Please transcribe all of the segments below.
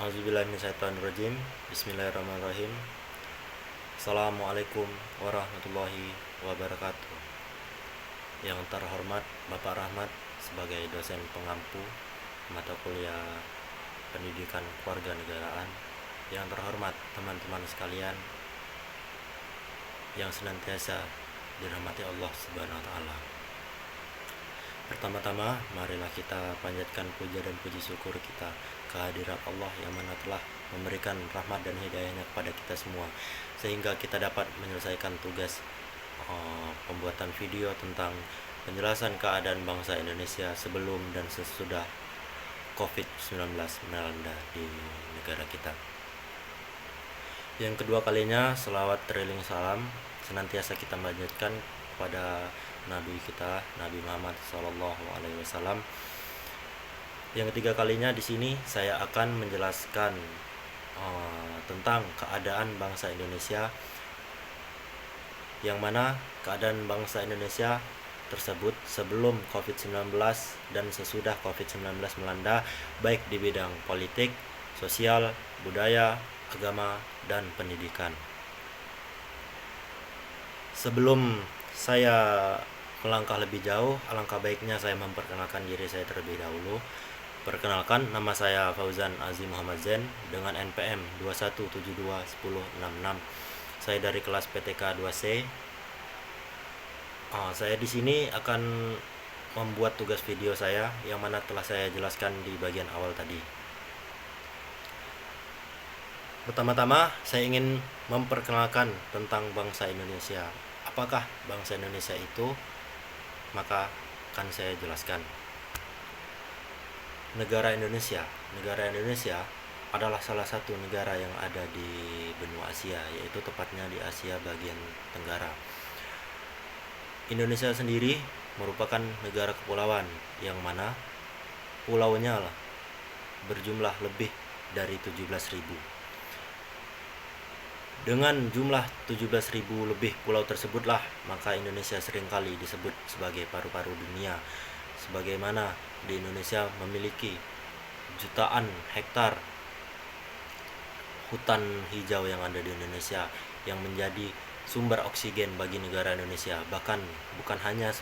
Auzubillahiminasyaitonirrajim. Bismillahirrahmanirrahim. Assalamualaikum warahmatullahi wabarakatuh. Yang terhormat Bapak Rahmat sebagai dosen pengampu mata kuliah pendidikan kewarganegaraan. Yang terhormat teman-teman sekalian yang senantiasa dirahmati Allah Subhanahu wa taala. Pertama-tama, marilah kita panjatkan puja dan puji syukur kita kehadirat Allah yang mana telah memberikan rahmat dan hidayahnya kepada kita semua, sehingga kita dapat menyelesaikan tugas pembuatan video tentang penjelasan keadaan bangsa Indonesia sebelum dan sesudah COVID-19 melanda di negara kita. Yang kedua kalinya, selawat teriring salam senantiasa kita panjatkan kepada Nabi kita, Nabi Muhammad SAW. Yang ketiga kalinya di sini saya akan menjelaskan tentang keadaan bangsa Indonesia, yang mana keadaan bangsa Indonesia tersebut sebelum COVID-19 dan sesudah COVID-19 melanda, baik di bidang politik, sosial, budaya, agama, dan pendidikan. Sebelum saya melangkah lebih jauh, alangkah baiknya saya memperkenalkan diri saya terlebih dahulu. Perkenalkan, nama saya Fauzan Azim Muhammad Zain dengan NPM 21721066. Saya dari kelas PTK 2C. Saya di sini akan membuat tugas video saya yang mana telah saya jelaskan di bagian awal tadi. Pertama-tama, saya ingin memperkenalkan tentang bangsa Indonesia. Apakah bangsa Indonesia itu? Maka akan saya jelaskan. Negara Indonesia adalah salah satu negara yang ada di benua Asia, yaitu tepatnya di Asia bagian Tenggara. Indonesia sendiri merupakan negara kepulauan yang mana pulaunya berjumlah lebih dari 17.000. Dengan jumlah 17.000 lebih pulau tersebutlah, maka Indonesia seringkali disebut sebagai paru-paru dunia, sebagaimana di Indonesia memiliki jutaan hektar hutan hijau yang ada di Indonesia, yang menjadi sumber oksigen bagi negara Indonesia. Bahkan bukan hanya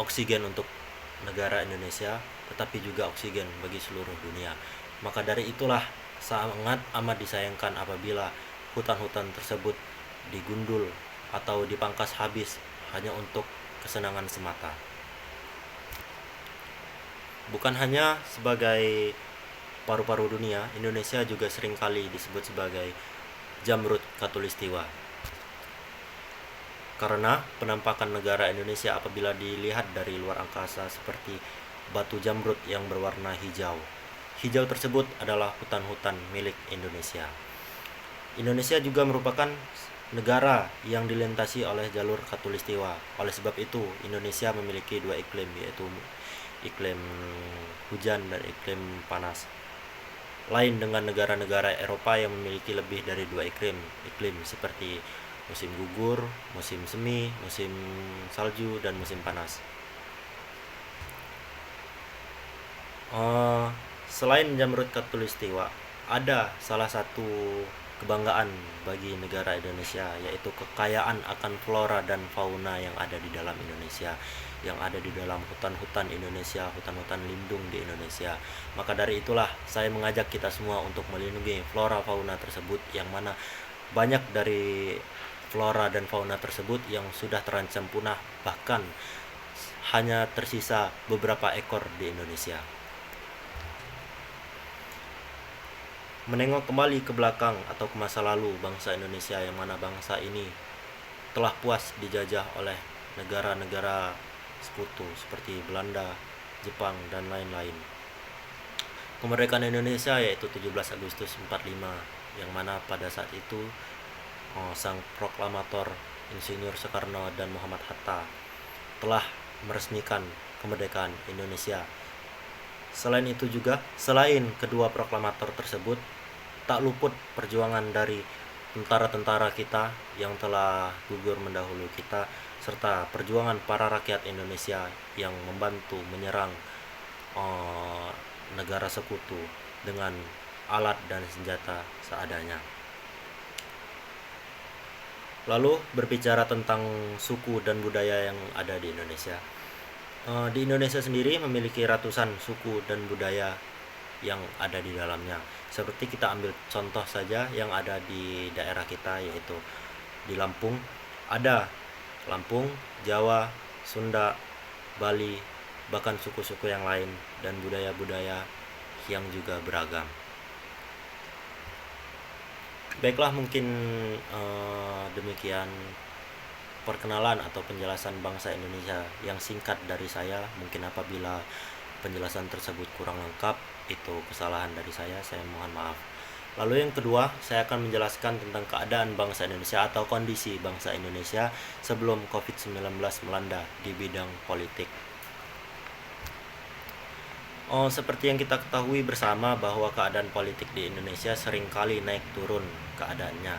oksigen untuk negara Indonesia, tetapi juga oksigen bagi seluruh dunia. Maka dari itulah sangat amat disayangkan apabila hutan-hutan tersebut digundul atau dipangkas habis hanya untuk kesenangan semata. Bukan hanya sebagai paru-paru dunia, Indonesia juga seringkali disebut sebagai jamrut Khatulistiwa. Karena penampakan negara Indonesia apabila dilihat dari luar angkasa seperti batu jamrut yang berwarna hijau. Hijau tersebut adalah hutan-hutan milik Indonesia. Indonesia juga merupakan negara yang dilintasi oleh jalur Khatulistiwa. Oleh sebab itu, Indonesia memiliki dua iklim, yaitu iklim hujan dan iklim panas. Lain dengan negara-negara Eropa yang memiliki lebih dari dua iklim seperti musim gugur, musim semi, musim salju, dan musim panas. Selain jamrut Khatulistiwa, ada salah satu kebanggaan bagi negara Indonesia, yaitu kekayaan akan flora dan fauna yang ada di dalam Indonesia, yang ada di dalam hutan-hutan Indonesia, hutan-hutan lindung di Indonesia. Maka dari itulah saya mengajak kita semua untuk melindungi flora fauna tersebut, yang mana banyak dari flora dan fauna tersebut yang sudah terancam punah, bahkan hanya tersisa beberapa ekor di Indonesia. Menengok kembali ke belakang atau ke masa lalu bangsa Indonesia, yang mana bangsa ini telah puas dijajah oleh negara-negara sekutu seperti Belanda, Jepang, dan lain-lain. Kemerdekaan Indonesia yaitu 17 Agustus 45, yang mana pada saat itu sang proklamator Insinyur Soekarno dan Muhammad Hatta telah meresmikan kemerdekaan Indonesia. Selain itu juga, selain kedua proklamator tersebut, tak luput perjuangan dari tentara-tentara kita yang telah gugur mendahulu kita, serta perjuangan para rakyat Indonesia yang membantu menyerang negara sekutu dengan alat dan senjata seadanya. Lalu berbicara tentang suku dan budaya yang ada di Indonesia. Di Indonesia sendiri memiliki ratusan suku dan budaya yang ada di dalamnya. Seperti kita ambil contoh saja yang ada di daerah kita, yaitu di Lampung. Ada Lampung, Jawa, Sunda, Bali, bahkan suku-suku yang lain dan budaya-budaya yang juga beragam. Baiklah, mungkin demikian perkenalan atau penjelasan bangsa Indonesia yang singkat dari saya. Mungkin apabila penjelasan tersebut kurang lengkap, itu kesalahan dari saya mohon maaf. Lalu yang kedua, saya akan menjelaskan tentang keadaan bangsa Indonesia atau kondisi bangsa Indonesia sebelum COVID-19 melanda di bidang politik. Seperti yang kita ketahui bersama bahwa keadaan politik di Indonesia seringkali naik turun keadaannya.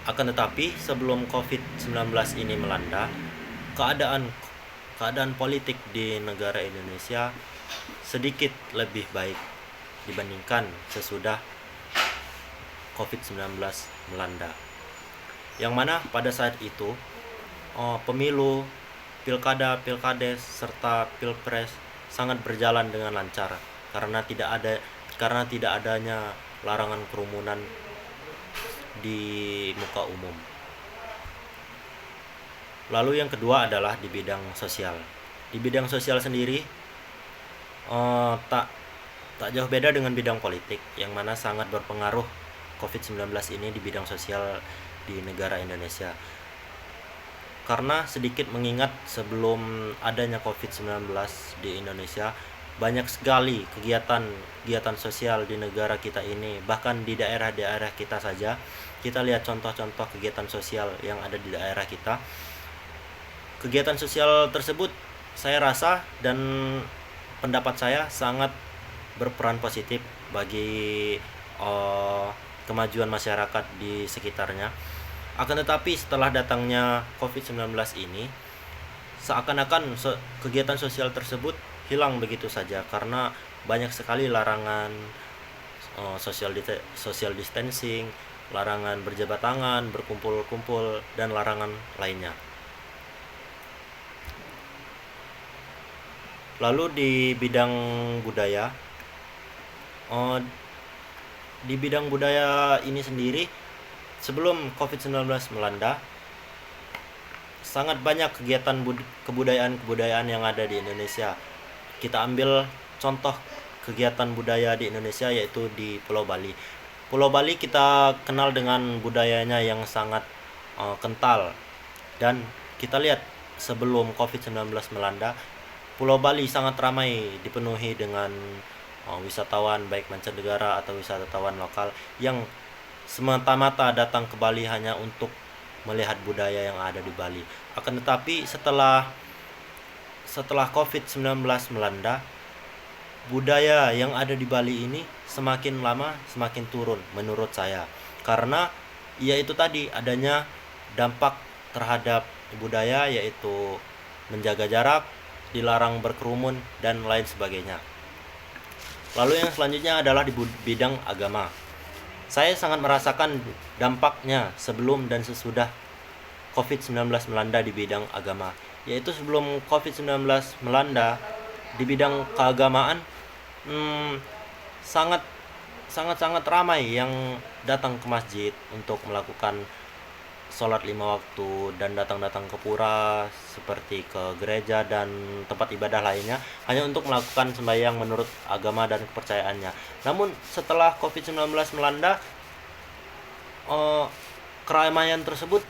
Akan tetapi sebelum COVID-19 ini melanda, keadaan politik di negara Indonesia sedikit lebih baik dibandingkan sesudah COVID-19 melanda. Yang mana pada saat itu pemilu, pilkades serta pilpres sangat berjalan dengan lancar karena tidak adanya larangan kerumunan di muka umum. Lalu yang kedua adalah di bidang sosial. Di bidang sosial sendiri tak jauh beda dengan bidang politik, yang mana sangat berpengaruh COVID-19 ini di bidang sosial di negara Indonesia. Karena sedikit mengingat sebelum adanya COVID-19 di Indonesia, banyak sekali kegiatan sosial di negara kita ini. Bahkan di daerah-daerah kita saja, kita lihat contoh-contoh kegiatan sosial yang ada di daerah kita. Kegiatan sosial tersebut saya rasa dan pendapat saya sangat berperan positif bagi kemajuan masyarakat di sekitarnya. Akan tetapi setelah datangnya COVID-19 ini, seakan-akan kegiatan sosial tersebut hilang begitu saja karena banyak sekali larangan social distancing, larangan berjabat tangan, berkumpul-kumpul, dan larangan lainnya. Lalu di bidang budaya, ini sendiri, sebelum COVID-19 melanda, sangat banyak kegiatan kebudayaan yang ada di Indonesia. Kita ambil contoh kegiatan budaya di Indonesia, yaitu di Pulau Bali. Pulau Bali kita kenal dengan budayanya yang sangat kental. Dan kita lihat sebelum COVID-19 melanda, Pulau Bali sangat ramai, dipenuhi dengan wisatawan baik mancanegara atau wisatawan lokal yang semata-mata datang ke Bali hanya untuk melihat budaya yang ada di Bali. Akan tetapi setelah COVID-19 melanda, budaya yang ada di Bali ini semakin lama semakin turun menurut saya. Karena ya itu tadi, adanya dampak terhadap budaya, yaitu menjaga jarak, dilarang berkerumun, dan lain sebagainya. Lalu yang selanjutnya adalah di bidang agama. Saya sangat merasakan dampaknya sebelum dan sesudah COVID-19 melanda di bidang agama. Yaitu sebelum COVID-19 melanda, di bidang keagamaan sangat ramai yang datang ke masjid untuk melakukan sholat 5 waktu dan datang ke pura seperti ke gereja dan tempat ibadah lainnya hanya untuk melakukan sembahyang menurut agama dan kepercayaannya. Namun setelah COVID-19 melanda, keramaian tersebut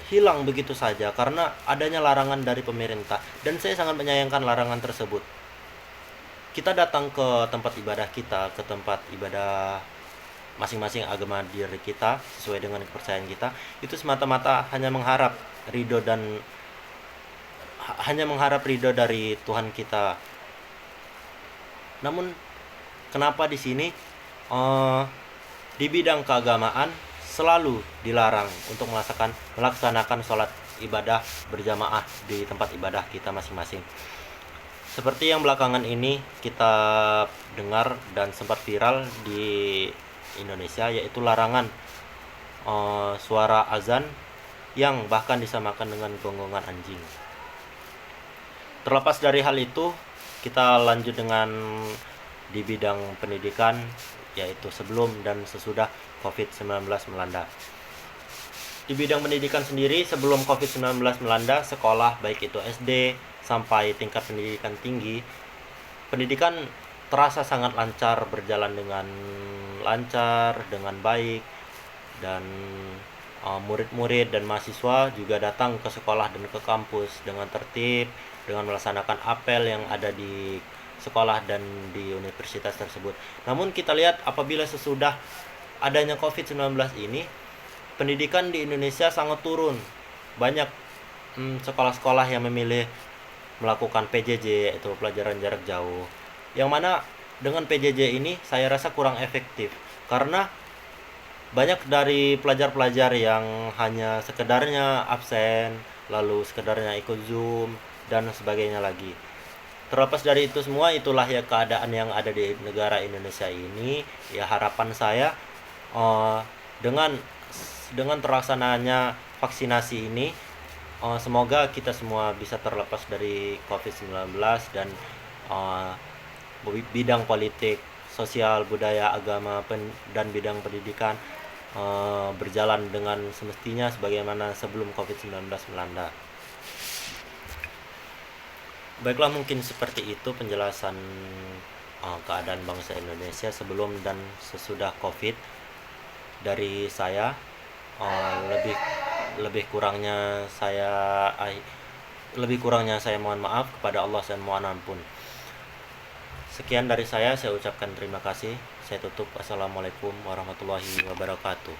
hilang begitu saja karena adanya larangan dari pemerintah, dan saya sangat menyayangkan larangan tersebut. Kita datang ke tempat ibadah kita, ke tempat ibadah masing-masing agama diri kita sesuai dengan kepercayaan kita, itu semata-mata hanya mengharap ridho dari Tuhan kita. Namun kenapa di sini di bidang keagamaan selalu dilarang untuk melaksanakan sholat ibadah berjamaah di tempat ibadah kita masing-masing? Seperti yang belakangan ini kita dengar dan sempat viral di Indonesia, yaitu larangan suara azan yang bahkan disamakan dengan gonggongan anjing. Terlepas dari hal itu, kita lanjut dengan di bidang pendidikan, yaitu sebelum dan sesudah COVID-19 melanda. Di bidang pendidikan sendiri, sebelum COVID-19 melanda, sekolah baik itu SD sampai tingkat pendidikan tinggi, pendidikan terasa sangat lancar, berjalan dengan lancar, dengan baik, dan murid-murid dan mahasiswa juga datang ke sekolah dan ke kampus dengan tertib, dengan melaksanakan apel yang ada di sekolah dan di universitas tersebut. Namun kita lihat apabila sesudah adanya COVID-19 ini, pendidikan di Indonesia sangat turun. Banyak sekolah-sekolah yang memilih melakukan PJJ, yaitu pelajaran jarak jauh. Yang mana dengan PJJ ini saya rasa kurang efektif, karena banyak dari pelajar-pelajar yang hanya sekedarnya absen, lalu sekedarnya ikut Zoom, dan sebagainya lagi. Terlepas dari itu semua, itulah ya keadaan yang ada di negara Indonesia ini. Ya harapan saya dengan terlaksananya vaksinasi ini, semoga kita semua bisa terlepas dari COVID-19 dan bidang politik, sosial, budaya, agama, dan bidang pendidikan berjalan dengan semestinya sebagaimana sebelum COVID-19 melanda. Baiklah, mungkin seperti itu penjelasan keadaan bangsa Indonesia sebelum dan sesudah COVID dari saya. Lebih kurangnya saya mohon maaf kepada Allah dan mohon ampun. Sekian dari saya ucapkan terima kasih. Saya tutup. Assalamualaikum warahmatullahi wabarakatuh.